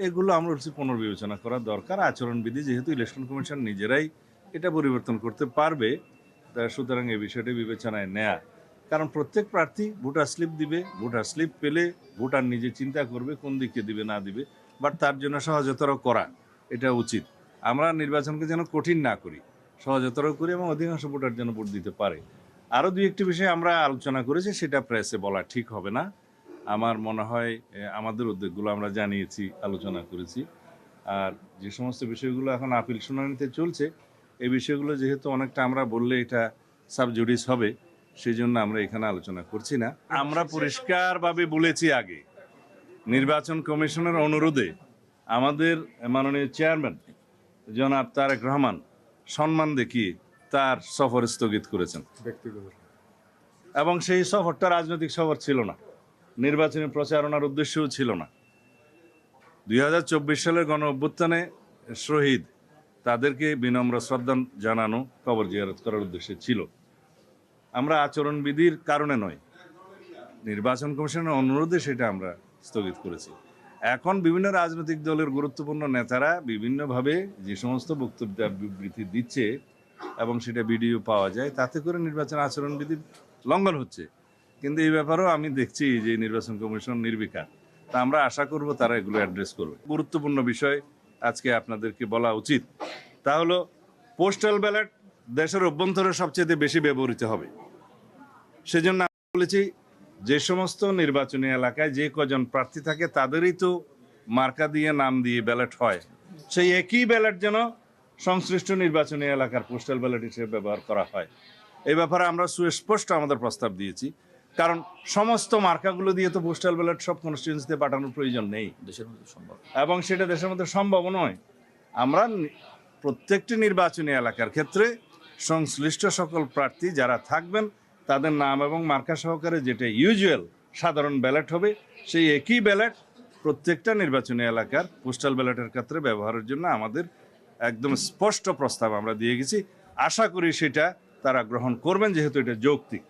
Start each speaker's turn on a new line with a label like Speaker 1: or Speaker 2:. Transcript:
Speaker 1: এগুলো আমরা হচ্ছে পুনর্বিবেচনা করা দরকার। আচরণবিধি যেহেতু ইলেকশন কমিশন নিজেরাই এটা পরিবর্তন করতে পারবে, সুতরাং এই বিষয়টি বিবেচনায় নেয়া। কারণ প্রত্যেক প্রার্থী ভোটার স্লিপ দিবে, ভোটার স্লিপ পেলে ভোটার নিজে চিন্তা করবে কোন দিকে দিবে না দিবে, বাট তার জন্য সহজতর করা এটা উচিত। আমরা নির্বাচনকে যেন কঠিন না করি, সহজতর করি এবং অধিকাংশ ভোটার যেন ভোট দিতে পারে। আরও দুই একটি বিষয় আমরা আলোচনা করেছি, সেটা প্রেসে বলা ঠিক হবে না। আমার মনে হয় আমাদের উদ্যোগগুলো আমরা জানিয়েছি, আলোচনা করেছি। আর যে সমস্ত বিষয়গুলো এখন আপিল শুনানিতে চলছে, এই বিষয়গুলো যেহেতু অনেকটা আমরা বললে এটা সাবজুডিস হবে, সেই জন্য আমরা এখানে আলোচনা করছি না। আমরা পরিষ্কারভাবে বলেছি আগে, নির্বাচন কমিশনের অনুরোধে আমাদের মাননীয় চেয়ারম্যান জনাব তারেক রহমান সম্মান দেখিয়ে তার সফর স্থগিত করেছেন ব্যক্তিগত, এবং সেই সফরটা রাজনৈতিক সফর ছিল না, নির্বাচনী প্রচারণার উদ্দেশ্যও ছিল না। 2024 সালের গণ অভ্যুত্থানে শহীদ তাদেরকে বিনম্র শ্রদ্ধা জানানো, কবর জিয়ারত করার উদ্দেশ্যে ছিল। আমরা আচরণবিধির কারণে নয়, নির্বাচন কমিশনের অনুরোধে সেটা আমরা স্থগিত করেছি। এখন বিভিন্ন রাজনৈতিক দলের গুরুত্বপূর্ণ নেতারা বিভিন্নভাবে যে সমস্ত বক্তব্য বিবৃতি দিচ্ছে এবং সেটা ভিডিও পাওয়া যায়, তাতে করে নির্বাচন আচরণবিধির লঙ্ঘন হচ্ছে। কিন্তু এই ব্যাপারেও আমি দেখছি যে নির্বাচন কমিশন নির্বিকার। তা আমরা আশা করব তারা এগুলো অ্যাড্রেস করবে। গুরুত্বপূর্ণ বিষয় আজকে আপনাদেরকে বলা উচিত, তা হলো পোস্টাল ব্যালট দেশের অভ্যন্তরে সবচেয়ে বেশি ব্যবহৃত হবে। সেজন্য আমি বলেছি, যে সমস্ত নির্বাচনী এলাকায় যে কজন প্রার্থী থাকে তাদেরই তো মার্কা দিয়ে নাম দিয়ে ব্যালট হয়, সেই একই ব্যালট যেন সংশ্লিষ্ট নির্বাচনী এলাকার পোস্টাল ব্যালট হিসেবে ব্যবহার করা হয়। এই ব্যাপারে আমরা সুস্পষ্ট আমাদের প্রস্তাব দিয়েছি, কারণ সমস্ত মার্কাগুলো দিয়ে তো পোস্টাল ব্যালট সব কনস্টিটিউয়েন্সিতে পাঠানোর প্রয়োজন নেই দেশের মধ্যে সম্ভব, এবং সেটা দেশের মধ্যে সম্ভব নয়। আমরা প্রত্যেকটি নির্বাচনী এলাকার ক্ষেত্রে সংশ্লিষ্ট সকল প্রার্থী যারা থাকবেন তাদের নাম এবং মার্কা সহকারে যেটা ইউজুয়াল সাধারণ ব্যালট হবে, সেই একই ব্যালট প্রত্যেকটা নির্বাচনী এলাকার পোস্টাল ব্যালটের ক্ষেত্রে ব্যবহারের জন্য আমাদের একদম স্পষ্ট প্রস্তাব আমরা দিয়ে গেছি। আশা করি সেটা তারা গ্রহণ করবেন, যেহেতু এটা যৌক্তিক।